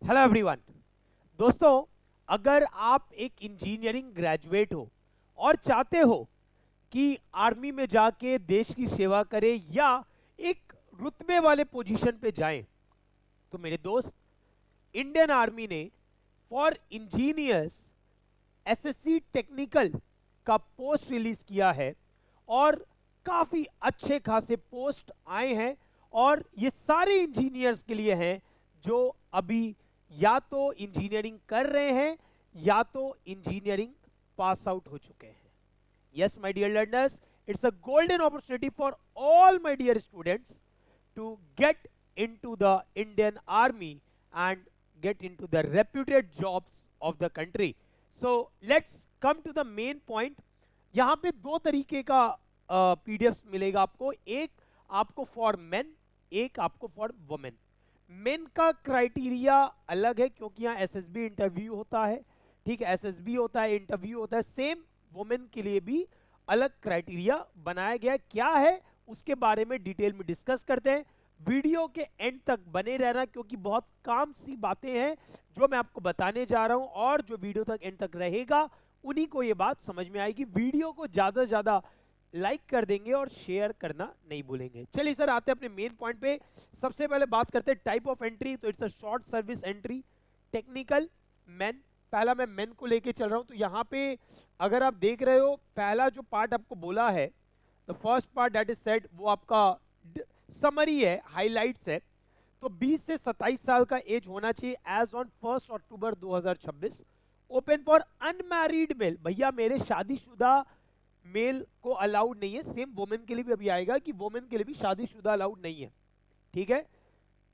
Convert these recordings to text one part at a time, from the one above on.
Hello everyone. दोस्तों, अगर आप एक इंजीनियरिंग ग्रेजुएट हो और चाहते हो कि आर्मी में जाके देश की सेवा करें या एक रुतबे वाले पोजीशन पे जाएं, तो मेरे दोस्त, इंडियन आर्मी ने फॉर इंजीनियर्स एसएससी टेक्निकल का पोस्ट रिलीज किया है और काफी अच्छे खासे पोस्ट आए हैं। और ये सारे इंजीनियर्स के लिए हैं जो अभी या तो इंजीनियरिंग कर रहे हैं या तो इंजीनियरिंग पास आउट हो चुके हैं। Yes, my dear learners, it's a golden opportunity for all my dear students to get into the Indian Army and get into the reputed jobs of the country. So let's come to the main point. यहाँ पे दो तरीके का PDF मिलेगा आपको, एक आपको for main, एक आपको फॉर वुमेन। मेन का क्राइटेरिया अलग है क्योंकि यहाँ एसएसबी इंटरव्यू होता है, ठीक है, एसएसबी होता है, इंटरव्यू होता है। सेम वुमेन के लिए भी अलग क्राइटेरिया बनाया गया। क्या है उसके बारे में डिटेल में डिस्कस करते हैं। वीडियो के एंड तक बने रहना क्योंकि बहुत काम सी बातें हैं जो मैं आपको बताने जा रहा हूं, और जो वीडियो तक एंड तक रहेगा उन्हीं को ये बात समझ में आएगी। वीडियो को ज्यादा से ज्यादा लाइक कर देंगे और शेयर करना नहीं भूलेंगे। चलिए सर, आते हैं अपने मेन पॉइंट पे। सबसे पहले बात करते हैं टाइप ऑफ एंट्री। तो it's a short service entry, technical, main. पहला मैं मेन को लेके चल रहा हूं। तो यहाँ पे अगर आप देख रहे हो, पहला जो पार्ट आपको बोला है, the first part that is said, वो आपका समरी है, हाइलाइट्स है। तो 20 से 27 साल का एज होना चाहिए as on 1 October 2026। Open for unmarried male. भैया मेरे शादीशुदा मेल को अलाउड नहीं है। सेम वुमेन के लिए भी अभी आएगा कि वुमेन के लिए भी शादीशुदा अलाउड नहीं है, ठीक है।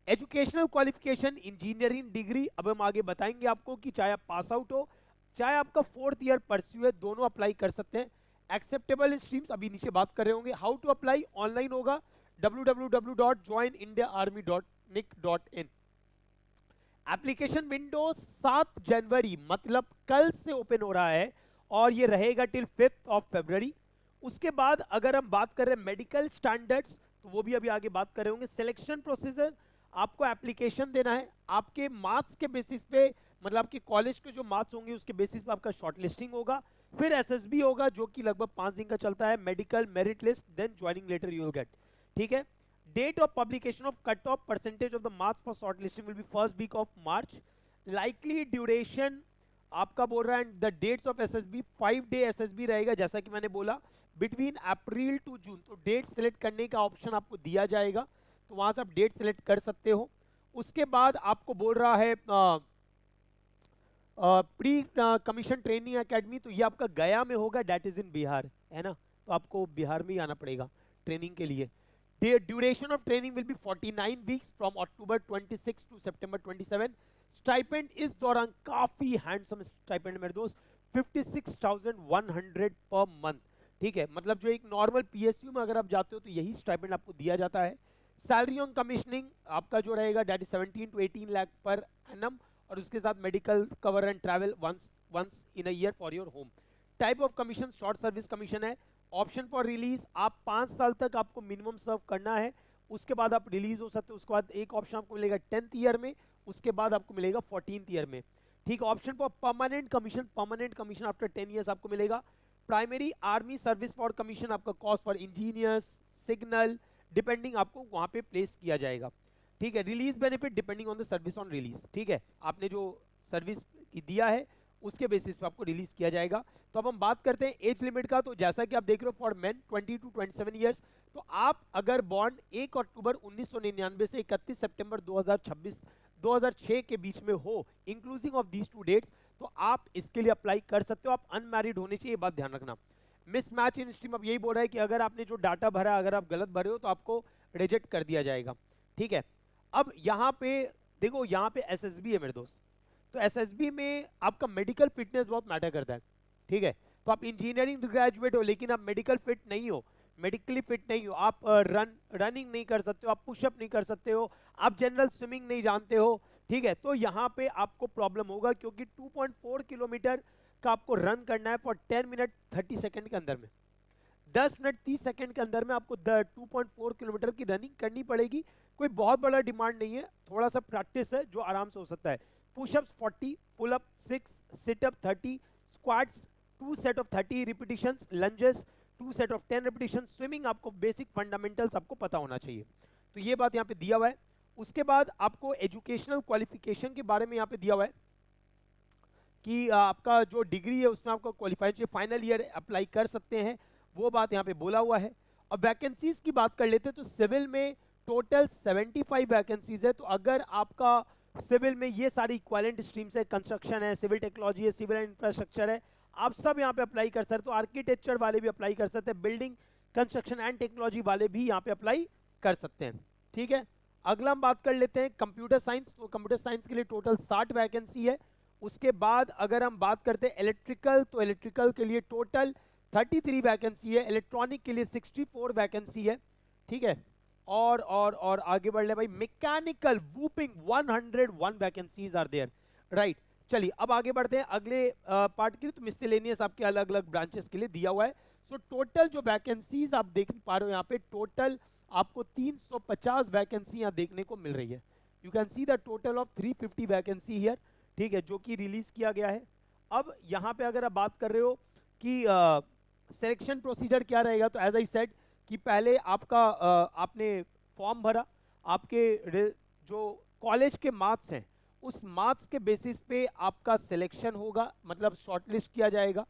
Educational qualification engineering degree. अब हम आगे बताएंगे आपको कि चाहे आप पास आउट हो, चाहे आपका 4th ईयर परस्यू है, दोनों अप्लाई कर सकते हैं। एक्सेप्टेबल स्ट्रीम्स अभी नीचे बात कर रहे होंगे। हाउ टू अप्लाई, ऑनलाइन होगा, www.joinindiaarmy.nic.in। एप्लीकेशन विंडो 7 जनवरी मतलब कल से ओपन हो रहा है और ये रहेगा टिल 5 फरवरी। उसके बाद अगर हम बात कर रहे हैं मेडिकल स्टैंडर्ड्स, तो वो भी अभी आगे बात कर रहे होंगे। सिलेक्शन प्रोसीजर, आपको एप्लीकेशन देना है, आपके मार्क्स के बेसिस पे, मतलब आपके कॉलेज के जो मार्क्स होंगे उसके बेसिस पे आपका शॉर्टलिस्टिंग होगा। फिर एसएसबी होगा जो कि लगभग 5 दिन का चलता है। Medical, merit list, then joining letter you will get, ठीक है। Date of publication of cut off percentage of the marks for shortlisting will be first week of March. Likely duration आपका बोल रहा है, the dates of SSB 5 day SSB रहेगा जैसा कि मैंने बोला, बिटवीन अप्रैल टू जून। तो डेट सेलेक्ट करने का ऑप्शन आपको दिया जाएगा, तो वहां से आप डेट सेलेक्ट कर सकते हो। उसके बाद आपको बोल रहा है प्री कमीशन ट्रेनिंग एकेडमी, तो ये आपका गया में होगा, डेट इज इन बिहार, है ना। तो आपको बिहार में ही आना पड़ेगा ट्रेनिंग के लिए। Duration of training will be 49 weeks from October 26 to September 27। Stipend इस दौरान काफी हैंडसम स्टाइपेंड मेरे दोस्त, 56,100 पर मंथ, ठीक है। मतलब जो एक नॉर्मल पीएसयू में अगर आप जाते हो तो यही स्टाइपेंड आपको दिया जाता है। सैलरी ऑन कमीशनिंग आपका जो रहेगा date is 17 to 18 lakh per annum, और उसके साथ medical cover and travel once in a year for your home. Type of commission short service commission है। ऑप्शन फॉर रिलीज, आप 5 साल तक आपको मिनिमम सर्व करना है, उसके बाद आप रिलीज हो सकते हो। उसके बाद एक ऑप्शन आपको मिलेगा 10th ईयर में, उसके बाद आपको मिलेगा 14th ईयर में, ठीक। Option for permanent commission, permanent commission after 10 years आपको मिलेगा। Primary army service for commission, आपका cost for engineers, signal, depending आपको वहां पे प्लेस किया जाएगा, ठीक है। Release benefit depending on the service on release, ठीक है। आपने जो सर्विस दिया है उसके बेसिस पे आपको रिलीज किया जाएगा। तो अब हम बात करते हैं एज लिमिट का। तो जैसा कि आप देख रहे हो, फॉर मेन 20 to 27 ईयर्स। तो आप अगर बॉर्न 1 अक्टूबर 1999 से 31 सितंबर 2006 के बीच में हो, inclusive of these two dates, तो आप इसके लिए अप्लाई कर सकते हो। आप अनमैरिड होने चाहिए, ये बात ध्यान रखना। मिस मैच इन स्ट्रीम, अब यही बोल रहा है कि अगर आपने जो डाटा भरा, अगर आप गलत भरे हो तो आपको रिजेक्ट कर दिया जाएगा, ठीक है। अब यहाँ पे देखो, यहाँ पे एसएसबी है मेरे दोस्त। तो एसएसबी में आपका मेडिकल फिटनेस बहुत मैटर करता है, ठीक है। तो आप इंजीनियरिंग ग्रेजुएट हो लेकिन आप मेडिकल फिट नहीं हो, मेडिकली फिट नहीं हो, आप रनिंग नहीं कर सकते हो, आप पुशअप नहीं कर सकते हो, आप जनरल स्विमिंग नहीं जानते हो, ठीक है। तो यहाँ पे आपको प्रॉब्लम होगा क्योंकि 2.4 किलोमीटर का आपको रन करना है फॉर 10 मिनट 30 सेकेंड के अंदर में। 10 मिनट 30 सेकंड के अंदर में आपको 2.4 किलोमीटर की रनिंग करनी पड़ेगी। कोई बहुत बड़ा डिमांड नहीं है, थोड़ा सा प्रैक्टिस है जो आराम से हो सकता है। Push ups 40, pull up 6, sit up 30, squats 2 set of 30 repetitions, lunges 2 set of 10 repetitions, swimming आपको बेसिक फंडामेंटल्स आपको पता होना चाहिए। तो ये बात यहाँ पे दिया हुआ है। उसके बाद आपको एजुकेशनल क्वालिफिकेशन के बारे में यहाँ पे दिया हुआ है कि आपका जो डिग्री है उसमें आपको क्वालिफाई चाहिए, फाइनल ईयर अप्लाई कर सकते हैं, वो बात यहाँ पे बोला हुआ है। अब वैकेंसीज की बात कर लेते हैं तो सिविल में टोटल 75 वैकेंसीज है। तो अगर आपका सिविल में ये सारी इक्विवेलेंट स्ट्रीम्स है, कंस्ट्रक्शन है, सिविल टेक्नोलॉजी है, सिविल एंड इंफ्रास्ट्रक्चर है, आप सब यहाँ पे अप्लाई कर सकते हो। तो आर्किटेक्चर वाले भी अप्लाई कर सकते हैं, बिल्डिंग कंस्ट्रक्शन एंड टेक्नोलॉजी वाले भी यहाँ पे अप्लाई कर सकते हैं, ठीक है। अगला हम बात कर लेते हैं कंप्यूटर साइंस। तो कंप्यूटर साइंस के लिए टोटल 60 वैकेंसी है। उसके बाद अगर हम बात करते हैं इलेक्ट्रिकल, तो इलेक्ट्रिकल के लिए टोटल 33 वैकेंसी है, इलेक्ट्रॉनिक के लिए 64 वैकेंसी है, ठीक है। और आगे बढ़ ले भाई, मैकेनिकल वूपिंग 101 वैकेंसीज आर देयर, राइट। चलिए अब आगे बढ़ते हैं अगले पार्ट के लिए। तो मिसलेनियस आपके अलग अलग ब्रांचेस के लिए दिया हुआ है। सो टोटल जो वैकेंसीज आप देख पा रहे हो यहाँ पे, टोटल आपको 350 वैकेंसी यहाँ देखने को मिल रही है। You can see the total of 350 vacancy here, ठीक है, जो कि रिलीज किया गया है। अब यहाँ पे अगर आप बात कर रहे हो कि सिलेक्शन प्रोसीजर क्या रहेगा, तो एज आई सेड कि पहले आपका आपने फॉर्म भरा, आपके जो कॉलेज के मार्क्स हैं उस मार्क्स के बेसिस पे आपका सिलेक्शन होगा, मतलब शॉर्टलिस्ट किया जाएगा।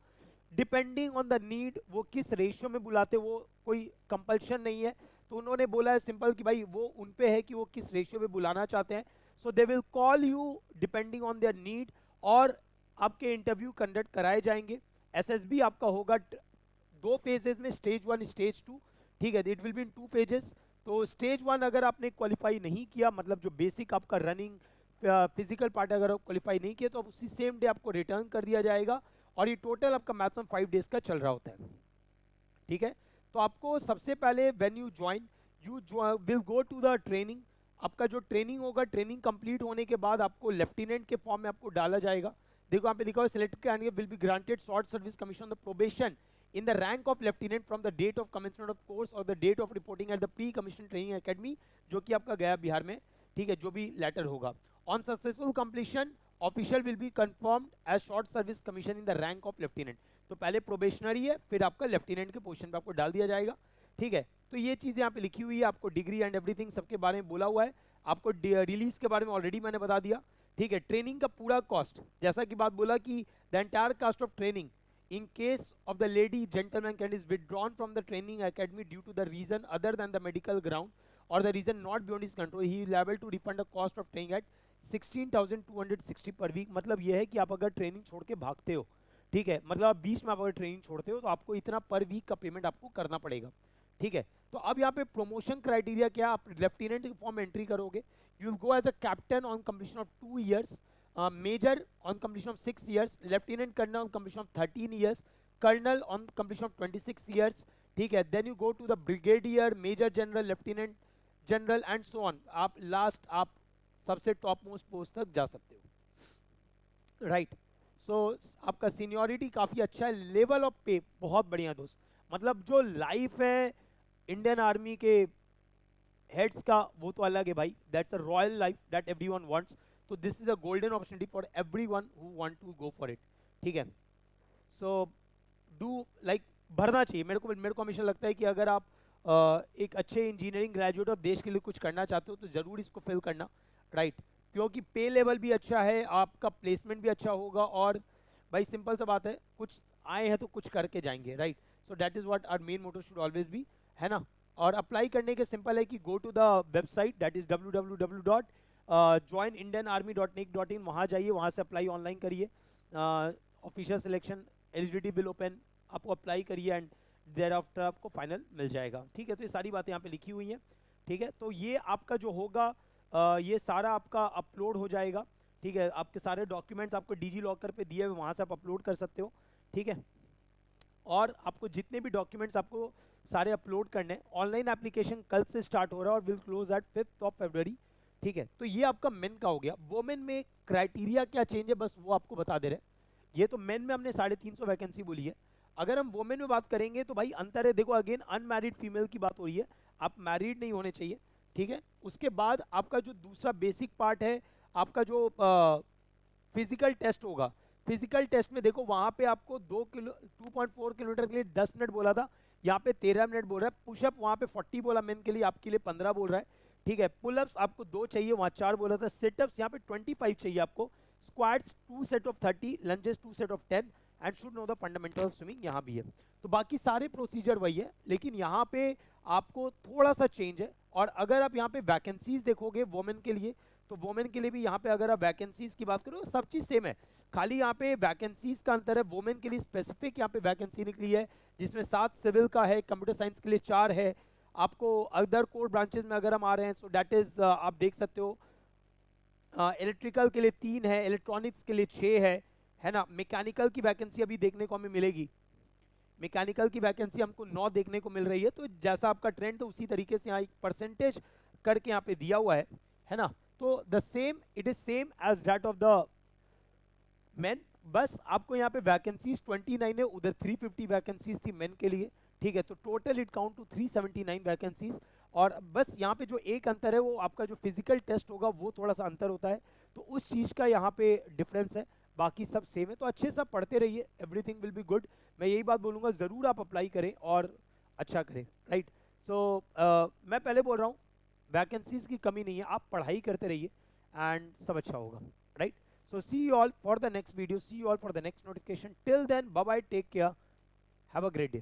डिपेंडिंग ऑन द नीड, वो किस रेशियो में बुलाते वो कोई कंपल्शन नहीं है। तो उन्होंने बोला है सिंपल कि भाई वो उन पे है कि वो किस रेशियो में बुलाना चाहते हैं। So they will call you depending on their need, और आपके इंटरव्यू कंडक्ट कराए जाएंगे। एसएसबी आपका होगा 2 फेजेस में, स्टेज 1 स्टेज 2, ठीक है। It will be in 2 phases. तो स्टेज 1 अगर आपने क्वालिफाई नहीं किया, मतलब जो बेसिक आपका रनिंग फिजिकल पार्ट अगर आप क्वालिफाई नहीं किया, तो उसी सेम डे आपको रिटर्न कर दिया जाएगा। और ये टोटल आपका मैक्सिमम 5 डेज का चल रहा होता है, ठीक है। तो आपको सबसे पहले when you join, you will go to the training. आपका जो ट्रेनिंग होगा, ट्रेनिंग कंप्लीट होने के बाद आपको लेफ्टिनेंट के फॉर्म में आपको डाला जाएगा। देखो यहाँ पे लिखा हुआ है, selected candidate will be granted short service commission the probation in the rank of lieutenant from the date of commencement of course or the date of reporting at the pre-commissioned training academy, जो कि आपका गया बिहार में, ठीक है, जो भी letter होगा। on successful completion official will be confirmed as short service commission in the rank of lieutenant। तो पहले प्रोबेशनरी है, फिर आपका लेफ्टिनेंट के पोजीशन पे आपको डाल दिया जाएगा, ठीक है। तो ये चीज़ें यहाँ पे लिखी हुई है, आपको डिग्री एंड एवरीथिंग सबके बारे में बोला हुआ है। आपको रिलीज के बारे में ऑलरेडी मैंने बता दिया, ठीक है। ट्रेनिंग का पूरा कॉस्ट, जैसा कि बात बोला कि the entire cost of training in case of the lady gentleman candidate is withdrawn from the training academy due to the reason other than the medical ground or the reason not beyond his control, he is liable to refund the cost of training at 16,260 per week। मतलब ये है कि आप अगर training छोड़ के भागते हो, ठीक है, मतलब आप बीच में आप अगर ट्रेनिंग छोड़ते हो तो आपको इतना पर वीक का पेमेंट आपको करना पड़ेगा, ठीक है। तो अब यहाँ पे प्रमोशन क्राइटेरिया क्या, आप लेफ्टिनेंट के फॉर्म में एंट्री करोगे, you will go as a captain on completion of 2 years, major on completion of 6 years, lieutenant colonel on completion of 13 years, colonel on completion of 26 years, ठीक है। then you go to the brigadier, major general, lieutenant general and so on। आप last आप सबसे top most post तक जा सकते हो, right. सो आपका सीनियरिटी काफ़ी अच्छा है, लेवल ऑफ पे बहुत बढ़िया दोस्त। मतलब जो लाइफ है इंडियन आर्मी के हेड्स का वो तो अलग है भाई, that's a royal life that everyone wants. तो this is a golden opportunity for everyone who want to go for it, ठीक है। सो डू लाइक भरना चाहिए। मेरे को हमेशा लगता है कि अगर आप एक अच्छे इंजीनियरिंग ग्रेजुएट और देश के लिए कुछ करना चाहते हो तो ज़रूर इसको फिल करना, राइट। क्योंकि पे लेवल भी अच्छा है, आपका प्लेसमेंट भी अच्छा होगा, और भाई सिंपल सा बात है, कुछ आए हैं तो कुछ करके जाएंगे, right. So that is what our main motto should always be, है ना। और अप्लाई करने के सिंपल है कि go to the website that is www.joinindianarmy.nic.in, वहाँ जाइए, वहाँ से अप्लाई ऑनलाइन करिए, official selection eligibility will open, आपको अप्लाई करिए एंड देयर आफ्टर आपको फाइनल मिल जाएगा, ठीक है। तो ये सारी बातें यहाँ पे लिखी हुई हैं, ठीक है। तो ये आपका जो होगा ये सारा आपका अपलोड हो जाएगा, ठीक है। आपके सारे डॉक्यूमेंट्स आपको डिजी लॉकर पे दिए हुए, वहाँ से आप अपलोड कर सकते हो, ठीक है। और आपको जितने भी डॉक्यूमेंट्स आपको सारे अपलोड करने हैं, ऑनलाइन एप्लीकेशन कल से स्टार्ट हो रहा है और विल क्लोज एट 5 फरवरी, ठीक है। तो ये आपका मेन का हो गया। वोमेन में क्राइटेरिया क्या चेंज है, बस वो आपको बता दे रहे हैं। ये तो मेन में हमने 350 वैकेंसी बोली है। अगर हम वोमेन में बात करेंगे तो भाई अंतर है, देखो अगेन अनमैरिड फीमेल की बात हो रही है, आप मैरिड नहीं होने चाहिए, ठीक है। उसके बाद आपका जो दूसरा बेसिक पार्ट है, आपका जो फिजिकल टेस्ट होगा। फिजिकल टेस्ट में देखो वहां पे आपको 2.4 किलोमीटर के लिए 10 मिनट बोला था, यहाँ पे 13 मिनट बोल रहा है। पुशअप वहां पे 40 बोला मेन के लिए, आपके लिए 15 बोल रहा है, ठीक है। पुलअप्स आपको 2 चाहिए, वहां 4 बोला था। सिटअप्स यहाँ पे 25 चाहिए आपको। Squats 2 set of 30, lunges 2 set of 10 and should know the fundamental of swimming, यहाँ भी है। तो बाकी सारे प्रोसीजर वही है, लेकिन यहाँ पे आपको थोड़ा सा चेंज है। और अगर आप यहाँ पे वैकेंसीज देखोगे वोमेन के लिए, तो वोमेन के लिए भी यहाँ पे अगर आप वैकेंसीज की बात करो सब चीज़ सेम है, खाली यहाँ पे वैकेंसीज का अंतर है। वोमेन के लिए स्पेसिफिक यहाँ पे वैकेंसी निकली है, जिसमें 7 सिविल का है, कंप्यूटर साइंस के लिए 4 है। आपको अदर कोर ब्रांचेस में अगर हम आ रहे हैं, सो दैट इज आप देख सकते हो इलेक्ट्रिकल के लिए 3 है, इलेक्ट्रॉनिक्स के लिए 6 है ना। मैकेनिकल की वैकेंसी अभी देखने को हमें मिलेगी, मैकेनिकल की वैकेंसी हमको 9 देखने को मिल रही है। तो जैसा आपका ट्रेंड है उसी तरीके से यहाँ एक परसेंटेज करके यहाँ पे दिया हुआ है ना। तो the same, it is same as that of the main, बस आपको यहाँ पे वैकेंसीज 29 है, उधर 350 वैकेंसीज थी मेन के लिए, ठीक है। तो total it count to 379 vacancies. और बस यहाँ पे जो एक अंतर है वो आपका जो फिजिकल टेस्ट होगा वो थोड़ा सा अंतर होता है, तो उस चीज़ का यहाँ पे डिफरेंस है। बाकी सब सेम है, तो अच्छे से पढ़ते रहिए, एवरीथिंग विल बी गुड। मैं यही बात बोलूँगा, ज़रूर आप अप्लाई करें और अच्छा करें, राइट। सो मैं पहले बोल रहा हूँ, वैकेंसीज की कमी नहीं है, आप पढ़ाई करते रहिए एंड सब अच्छा होगा, right. So see you all for the next video, see you all for the next notification. Till then, bye bye, take care, have a great day.